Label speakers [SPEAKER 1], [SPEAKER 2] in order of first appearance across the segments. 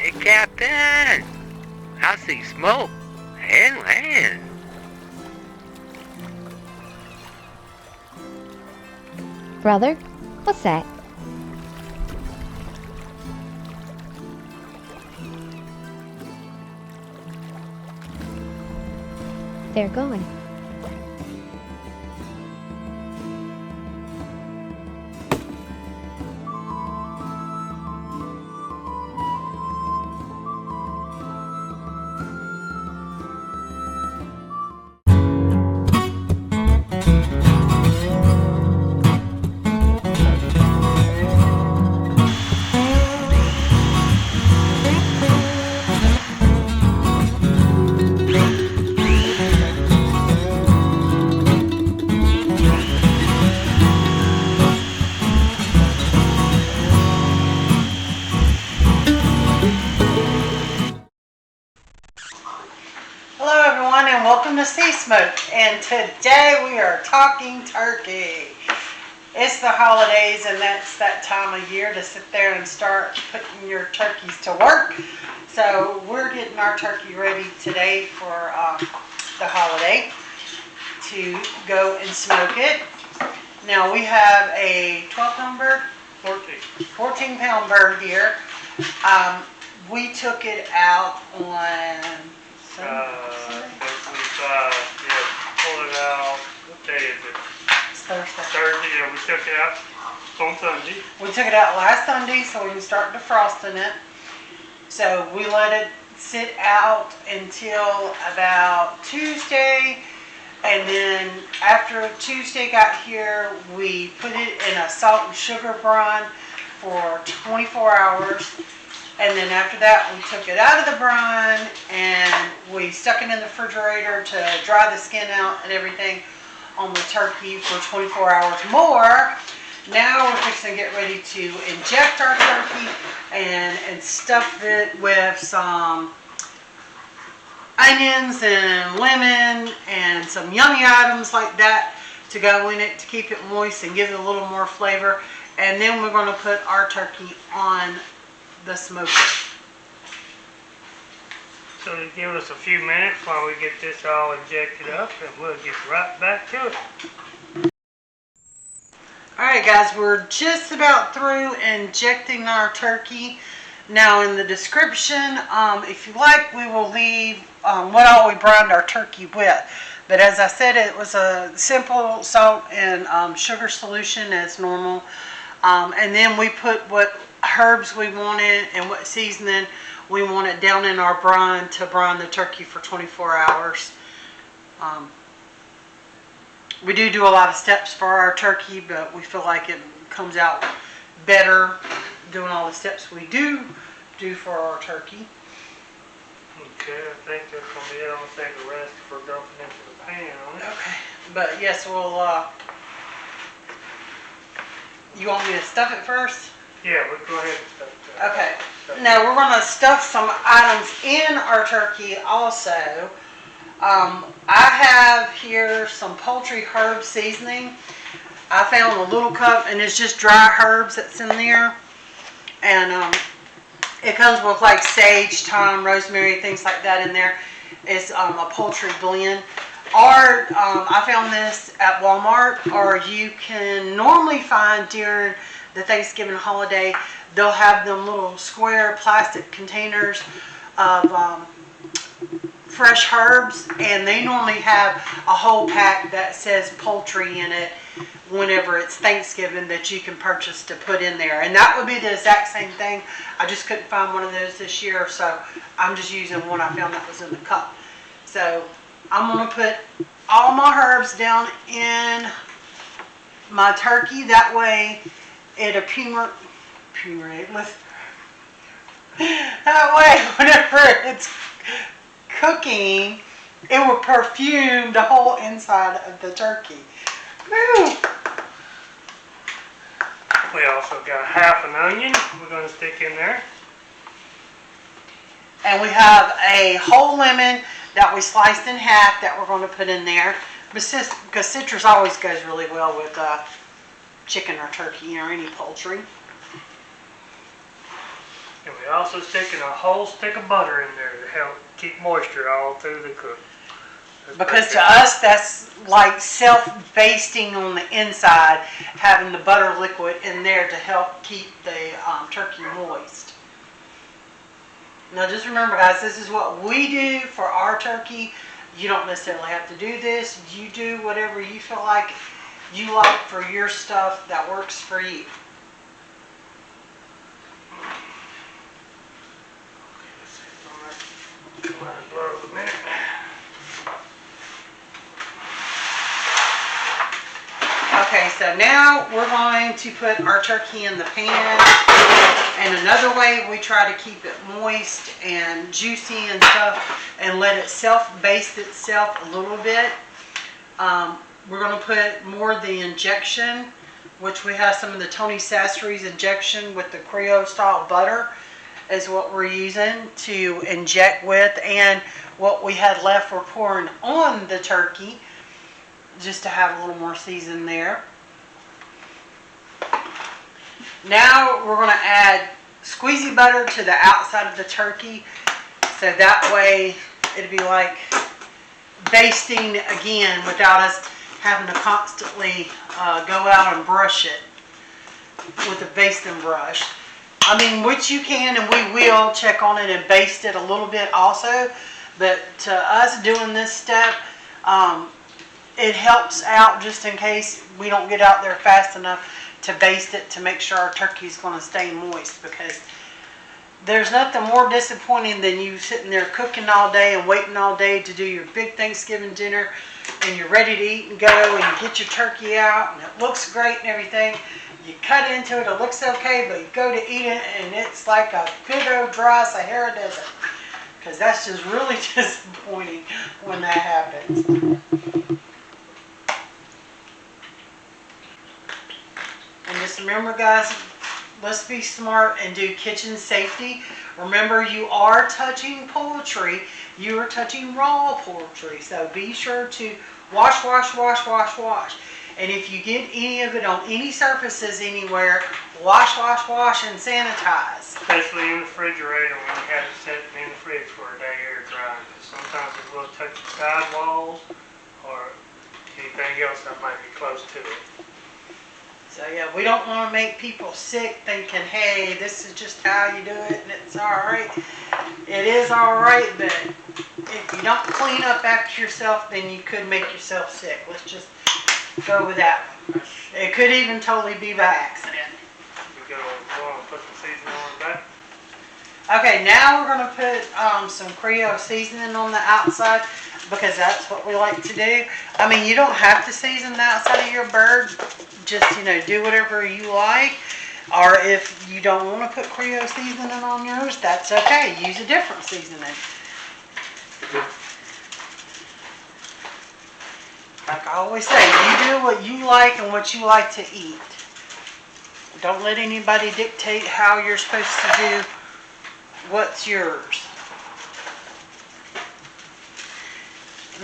[SPEAKER 1] Hey, Captain! I see smoke and land.
[SPEAKER 2] Brother, what's that? They're going.
[SPEAKER 3] Hello everyone and welcome to Sea Smoke, and today we are talking turkey. It's the holidays and that's that time of year to sit there and start putting your turkeys to work. So we're getting our turkey ready today for the holiday to go and smoke it. Now we have a 12-pound bird, 14-pound bird here. We took it out on
[SPEAKER 4] pull it out. What day is it?
[SPEAKER 3] It's Thursday.
[SPEAKER 4] Thursday, yeah, we took it out on Sunday.
[SPEAKER 3] We took it out last Sunday so we can start defrosting it. So we let it sit out until about Tuesday, and then after Tuesday got here, we put it in a salt and sugar brine for 24 hours. And then after that, we took it out of the brine and we stuck it in the refrigerator to dry the skin out and everything on the turkey for 24 hours more. Now we're fixing to get ready to inject our turkey and stuff it with some onions and lemon and some yummy items like that to go in it to keep it moist and give it a little more flavor. And then we're going to put our turkey on the smoker.
[SPEAKER 4] So you give us a few minutes while we get this all injected up and we'll get right back to it.
[SPEAKER 3] Alright guys, we're just about through injecting our turkey. Now in the description, if you like, we will leave what all we brined our turkey with. But as I said, it was a simple salt and sugar solution as normal. And then we put what herbs we wanted and what seasoning we wanted down in our brine to brine the turkey for 24 hours. We do a lot of steps for our turkey, but we feel like it comes out better doing all the steps we do for our turkey.
[SPEAKER 4] Okay, I think that's going to be it. I'm going to save the rest for dumping into the pan on it.
[SPEAKER 3] Okay, but yes, we'll, you want me to stuff it first?
[SPEAKER 4] Yeah, we'll go ahead and stuff it.
[SPEAKER 3] Okay, now we're going to stuff some items in our turkey also. I have here some poultry herb seasoning. I found a little cup and it's just dry herbs that's in there. And it comes with like sage, thyme, rosemary, things like that in there. It's a poultry blend. Or I found this at Walmart, or you can normally find during the Thanksgiving holiday, they'll have them little square plastic containers of fresh herbs, and they normally have a whole pack that says poultry in it whenever it's Thanksgiving that you can purchase to put in there. And that would be the exact same thing. I just couldn't find one of those this year, so I'm just using one I found that was in the cup. So I'm going to put all my herbs down in my turkey. That way it that way whenever it's cooking, it will perfume the whole inside of the turkey. Woo!
[SPEAKER 4] We also got half an onion we're going to stick in there.
[SPEAKER 3] And we have a whole lemon that we sliced in half that we're going to put in there. Because citrus always goes really well with chicken or turkey or any poultry.
[SPEAKER 4] And we also sticking a whole stick of butter in there to help keep moisture all through the cook.
[SPEAKER 3] Because to us, that's like self-basting on the inside, having the butter liquid in there to help keep the turkey moist. Now just remember guys, this is what we do for our turkey. You don't necessarily have to do this. You do whatever you feel like you like for your stuff that works for you. Okay, so now we're going to put our turkey in the pan. And another way we try to keep it moist and juicy and stuff and let it self-baste itself a little bit. We're going to put more of the injection, which we have some of the Tony Sassery's injection with the Creole style butter is what we're using to inject with, and what we had left we're pouring on the turkey just to have a little more season there. Now we're going to add squeezy butter to the outside of the turkey, so that way it'd be like basting again without us having to constantly go out and brush it with a basting brush. I mean, which you can and we will check on it and baste it a little bit also, but to us doing this step, it helps out just in case we don't get out there fast enough to baste it to make sure our turkey is going to stay moist, because there's nothing more disappointing than you sitting there cooking all day and waiting all day to do your big Thanksgiving dinner, and you're ready to eat and go, and you get your turkey out and it looks great and everything. You cut into it, it looks okay, but you go to eat it and it's like a big old dry Sahara desert. Because that's just really disappointing when that happens. And just remember guys, let's be smart and do kitchen safety. Remember, you are touching poultry. You are touching raw poultry. So be sure to wash, wash, wash, wash, wash. And if you get any of it on any surfaces anywhere, wash, wash, wash, and sanitize.
[SPEAKER 4] Especially in the refrigerator when you have it sitting in the fridge for a day air drying. Sometimes it will touch the side walls or anything else that might be close to it.
[SPEAKER 3] So yeah, we don't want to make people sick thinking, hey, this is just how you do it and it's alright. It is alright, but if you don't clean up after yourself, then you could make yourself sick. Let's just go with that one. It could even totally be by accident.
[SPEAKER 4] We go and put the seasoning on the back.
[SPEAKER 3] Okay, now we're going to put some Creole seasoning on the outside, because that's what we like to do. I mean, you don't have to season the outside of your bird. Just, do whatever you like. Or if you don't want to put Creole seasoning on yours, that's okay. Use a different seasoning. Like I always say, you do what you like and what you like to eat. Don't let anybody dictate how you're supposed to do what's yours.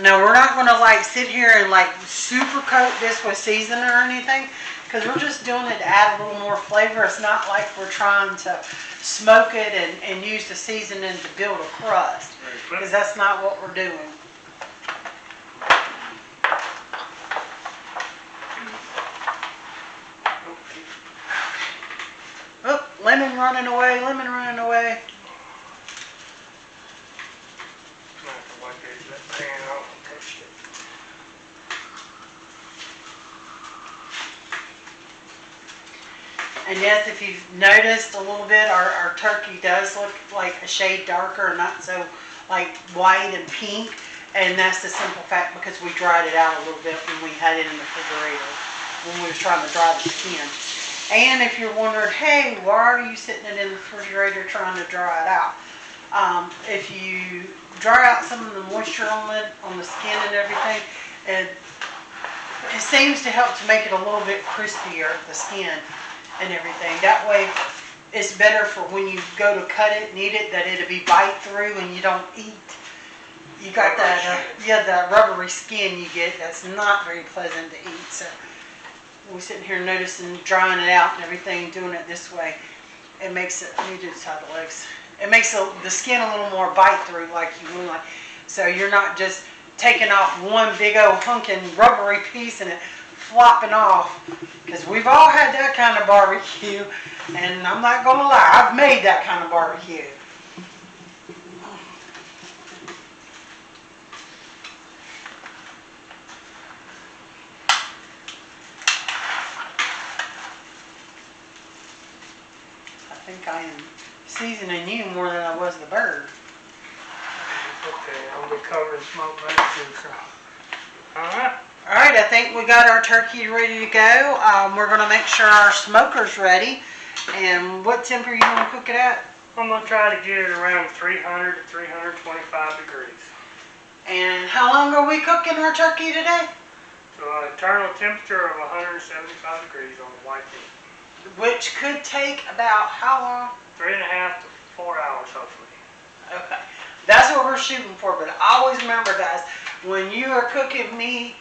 [SPEAKER 3] Now, we're not going to sit here and super coat this with seasoning or anything, because we're just doing it to add a little more flavor. It's not like we're trying to smoke it and use the seasoning to build a crust, because that's not what we're doing. Oh, lemon running away, lemon running away. And yes, if you've noticed a little bit, our turkey does look like a shade darker, not so white and pink. And that's the simple fact because we dried it out a little bit when we had it in the refrigerator, when we was trying to dry the skin. And if you're wondering, hey, why are you sitting it in the refrigerator trying to dry it out? If you dry out some of the moisture on the skin and everything, it seems to help to make it a little bit crispier, the skin and everything. That way it's better for when you go to cut it and eat it, that it'll be bite through and you don't eat. You got that, that rubbery skin you get that's not very pleasant to eat. So we're sitting here noticing drying it out and everything, doing it this way. It makes it, let me do the side of the legs. It makes the skin a little more bite through like you would like. So you're not just taking off one big old hunkin' rubbery piece and it flopping off. Because we've all had that kind of barbecue. And I'm not going to lie, I've made that kind of barbecue. I think I am seasoning you more than I was the bird.
[SPEAKER 4] Okay, I'll be covering smoke later too, so. Alright.
[SPEAKER 3] Alright, I think we got our turkey ready to go. We're going to make sure our smoker's ready. And what temp are you going to cook it at?
[SPEAKER 4] I'm going to try to get it around 300 to 325 degrees.
[SPEAKER 3] And how long are we cooking our turkey today?
[SPEAKER 4] So an internal temperature of 175 degrees on the white meat.
[SPEAKER 3] Which could take about how long?
[SPEAKER 4] 3.5 to 4 hours, hopefully.
[SPEAKER 3] Okay. That's what we're shooting for, but always remember, guys, when you are cooking meat,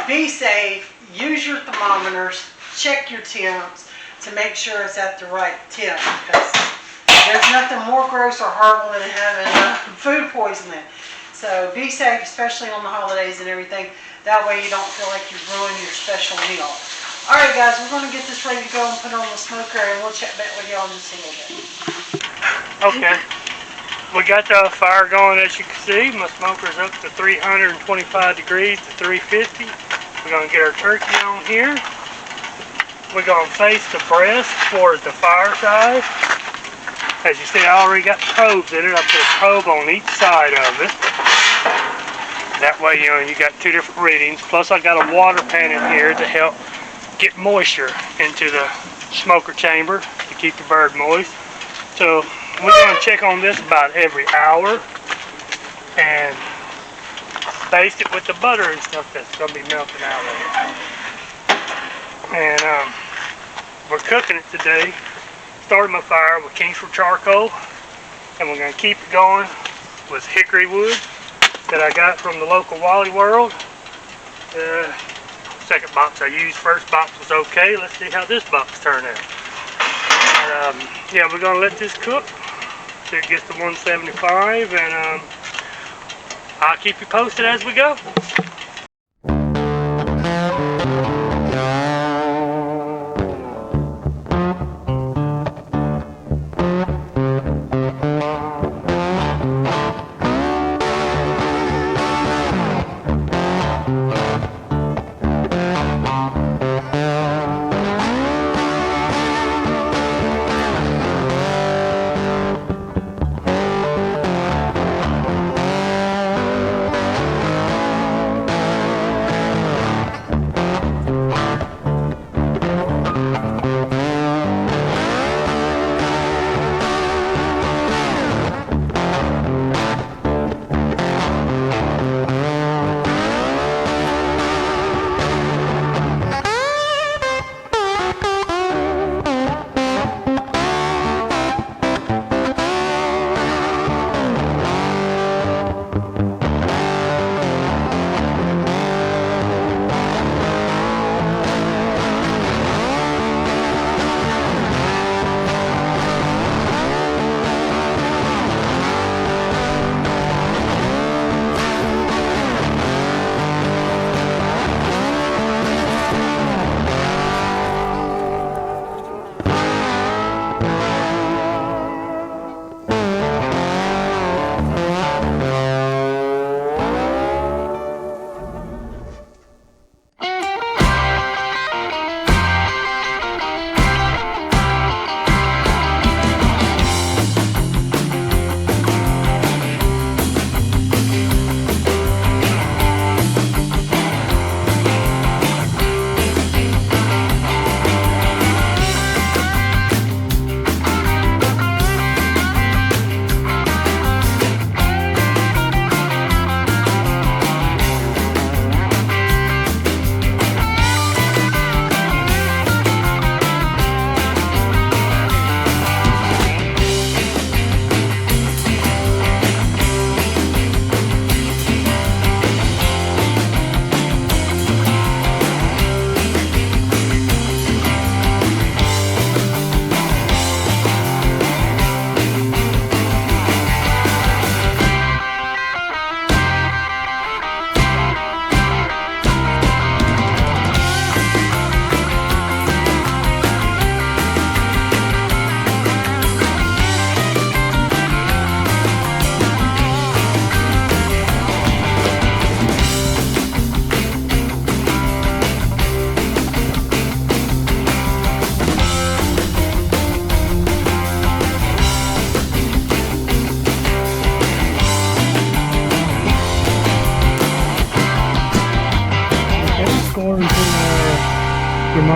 [SPEAKER 3] be safe, use your thermometers, check your temps to make sure it's at the right temp, because there's nothing more gross or horrible than having food poisoning. So be safe, especially on the holidays and everything. That way you don't feel like you've ruined your special meal. Alright guys, we're going to get this ready to go and put it on the smoker, and we'll chat back with y'all in just a little bit.
[SPEAKER 4] Okay. We got the fire going, as you can see. My smoker's up to 325 degrees to 350. We're going to get our turkey on here. We're going to face the breast towards the fire side. As you see, I already got probes in it. I put a probe on each side of it. That way, you know, you got two different readings. Plus, I got a water pan in here to help get moisture into the smoker chamber to keep the bird moist. So we're going to check on this about every hour and baste it with the butter and stuff that's going to be melting out of it. And we're cooking it today. Started my fire with Kingsford charcoal, and we're going to keep it going with hickory wood that I got from the local Wally World. Second box I used, first box was okay. Let's see how this box turned out. Yeah, we're going to let this cook till it gets to 175, and I'll keep you posted as we go.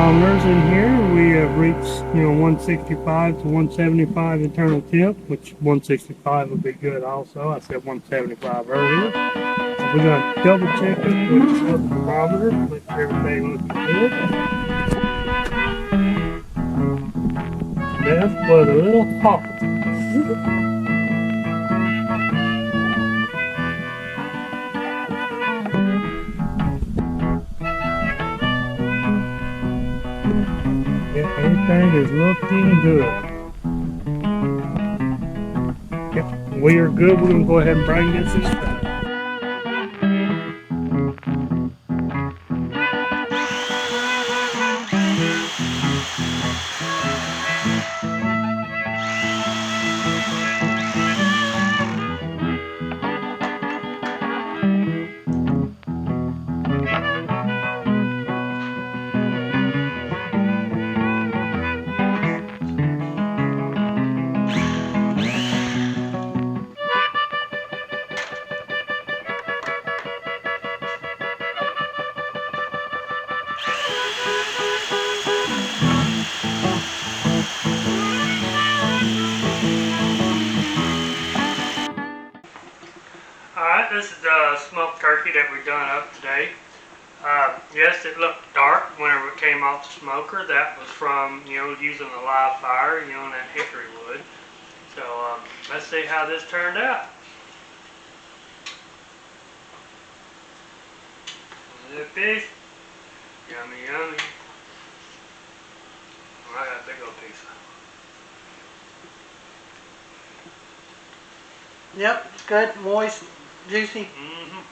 [SPEAKER 4] thermometers in here. We have reached, 165 to 175 internal temp, which 165 would be good also. I said 175 earlier. We're going to double check it with the thermometer, make sure everything looks good. That was a little hot. Yeah, everything is looking good. Yep, we are good. We're going to go ahead and bring this in. Alright, this is the smoked turkey that we've done up today. Yes, it looked dark whenever it came off the smoker. That was from, using a live fire, and that hickory wood. So, let's see how this turned out. Look at this. Yummy, yummy. Oh, I got a big old piece.
[SPEAKER 3] Yep, it's good, moist, juicy.
[SPEAKER 4] Mm-hmm.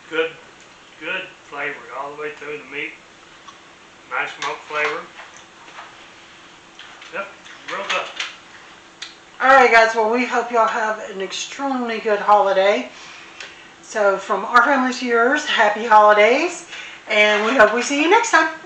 [SPEAKER 4] Good flavor all the way through the meat. Nice smoke flavor. Yep, real good.
[SPEAKER 3] Alright guys, well we hope y'all have an extremely good holiday. So from our family to yours, happy holidays. And we hope we see you next time.